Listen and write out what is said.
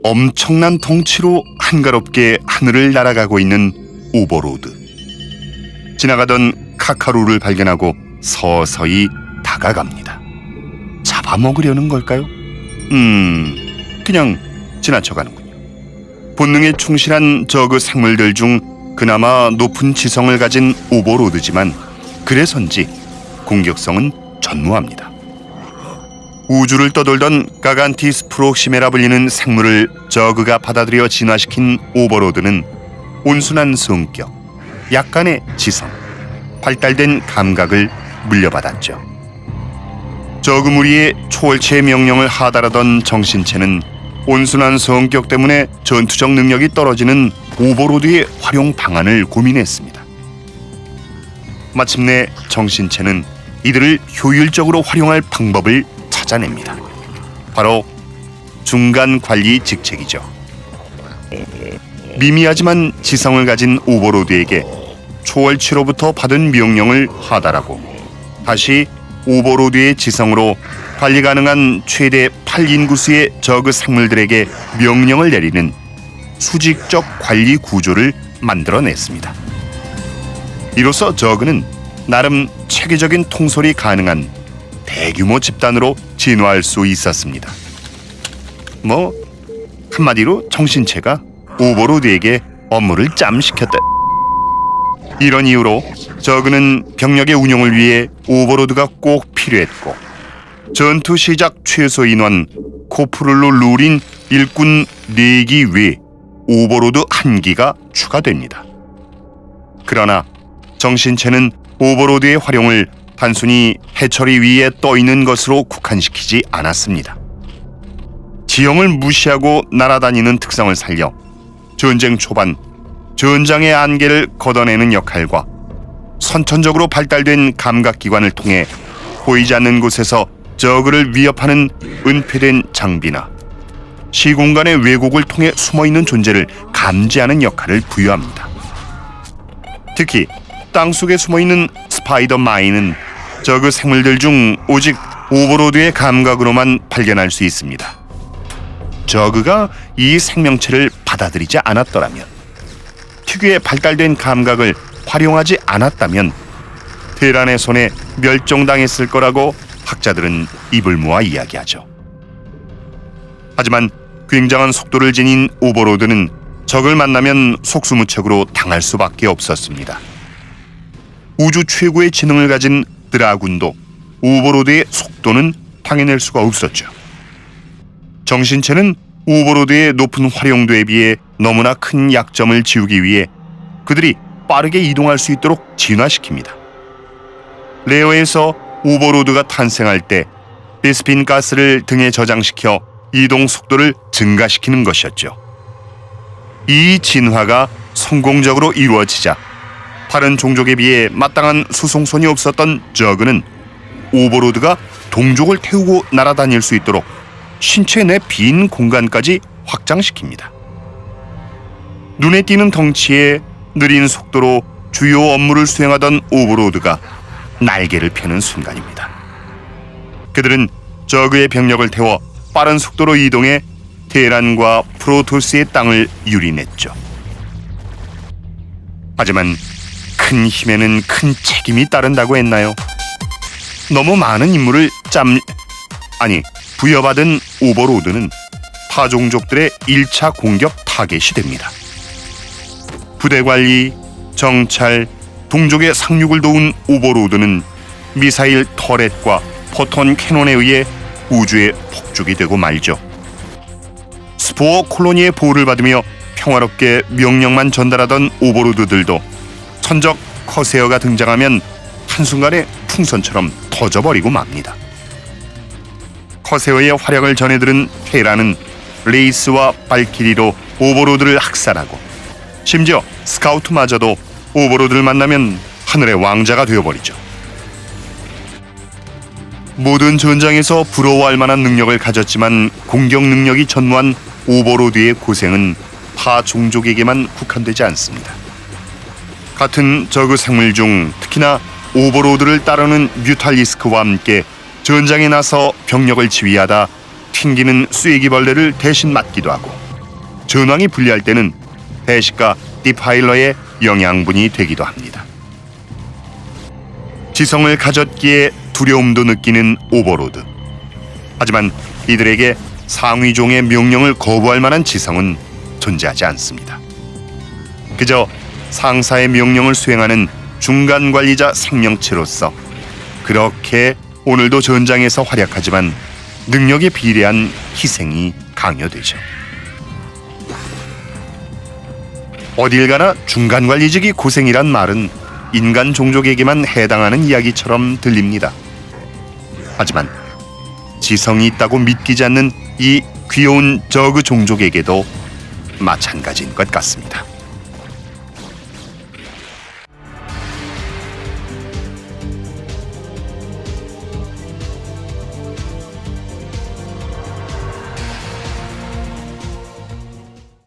엄청난 덩치로 한가롭게 하늘을 날아가고 있는 오버로드. 지나가던 카카루를 발견하고 서서히 다가갑니다. 잡아먹으려는 걸까요? 그냥 지나쳐가는군요. 본능에 충실한 저그 생물들 중 그나마 높은 지성을 가진 오버로드지만 그래서인지 공격성은 전무합니다. 우주를 떠돌던 가간티스 프록시메라 불리는 생물을 저그가 받아들여 진화시킨 오버로드는 온순한 성격, 약간의 지성, 발달된 감각을 물려받았죠. 저그 무리의 초월체의 명령을 하달하던 정신체는 온순한 성격 때문에 전투적 능력이 떨어지는 오버로드의 활용 방안을 고민했습니다. 마침내 정신체는 이들을 효율적으로 활용할 방법을 찾아냅니다. 바로 중간 관리 직책이죠. 미미하지만 지성을 가진 오버로드에게 초월체로부터 받은 명령을 하달하고 다시 오버로드의 지성으로 관리 가능한 최대 8인구수의 저그 생물들에게 명령을 내리는 수직적 관리 구조를 만들어냈습니다. 이로써 저그는 나름 체계적인 통솔이 가능한 대규모 집단으로 진화할 수 있었습니다. 한마디로 정신체가 오버로드에게 업무를 짬시켰다. 이런 이유로 저그는 병력의 운용을 위해 오버로드가 꼭 필요했고 전투 시작 최소 인원 코프룰로 룰인 일꾼 4기 외 오버로드 1기가 추가됩니다. 그러나 정신체는 오버로드의 활용을 단순히 해처리 위에 떠있는 것으로 국한시키지 않았습니다. 지형을 무시하고 날아다니는 특성을 살려 전쟁 초반 전장의 안개를 걷어내는 역할과 선천적으로 발달된 감각기관을 통해 보이지 않는 곳에서 저그를 위협하는 은폐된 장비나 시공간의 왜곡을 통해 숨어있는 존재를 감지하는 역할을 부여합니다. 특히 땅속에 숨어있는 스파이더 마인은 저그 생물들 중 오직 오버로드의 감각으로만 발견할 수 있습니다. 저그가 이 생명체를 받아들이지 않았더라면, 특유의 발달된 감각을 활용하지 않았다면 테란의 손에 멸종당했을 거라고 학자들은 입을 모아 이야기하죠. 하지만 굉장한 속도를 지닌 오버로드는 적을 만나면 속수무책으로 당할 수밖에 없었습니다. 우주 최고의 지능을 가진 드라군도 오버로드의 속도는 당해낼 수가 없었죠. 정신체는 오버로드의 높은 활용도에 비해 너무나 큰 약점을 지우기 위해 그들이 빠르게 이동할 수 있도록 진화시킵니다. 레어에서 오버로드가 탄생할 때 베스핀 가스를 등에 저장시켜 이동 속도를 증가시키는 것이었죠. 이 진화가 성공적으로 이루어지자 다른 종족에 비해 마땅한 수송선이 없었던 저그는 오버로드가 동족을 태우고 날아다닐 수 있도록 신체 내 빈 공간까지 확장시킵니다. 눈에 띄는 덩치에 느린 속도로 주요 업무를 수행하던 오버로드가 날개를 펴는 순간입니다. 그들은 저그의 병력을 태워 빠른 속도로 이동해 테란과 프로토스의 땅을 유린했죠. 하지만 큰 힘에는 큰 책임이 따른다고 했나요? 너무 많은 임무를 부여받은 오버로드는 타종족들의 1차 공격 타겟이 됩니다. 부대 관리, 정찰, 동족의 상륙을 도운 오버로드는 미사일 터렛과 포톤 캐논에 의해 우주에 폭죽이 되고 말죠. 스포어 콜로니의 보호를 받으며 평화롭게 명령만 전달하던 오버로드들도 천적 커세어가 등장하면 한순간에 풍선처럼 터져버리고 맙니다. 커세어의 활약을 전해들은 테란은 레이스와 발키리로 오버로드를 학살하고 심지어 스카우트마저도 오버로드를 만나면 하늘의 왕자가 되어버리죠. 모든 전장에서 부러워할 만한 능력을 가졌지만 공격 능력이 전무한 오버로드의 고생은 타 종족에게만 국한되지 않습니다. 같은 저그 생물 중 특히나 오버로드를 따르는 뮤탈리스크와 함께 전장에 나서 병력을 지휘하다 튕기는 쐐기벌레를 대신 맞기도 하고 전황이 불리할 때는 대식가 디파일러의 영양분이 되기도 합니다. 지성을 가졌기에 두려움도 느끼는 오버로드. 하지만 이들에게 상위종의 명령을 거부할 만한 지성은 존재하지 않습니다. 그저 상사의 명령을 수행하는 중간 관리자 생명체로서 그렇게 오늘도 전장에서 활약하지만 능력에 비례한 희생이 강요되죠. 어딜 가나 중간 관리직이 고생이란 말은 인간 종족에게만 해당하는 이야기처럼 들립니다. 하지만 지성이 있다고 믿기지 않는 이 귀여운 저그 종족에게도 마찬가지인 것 같습니다.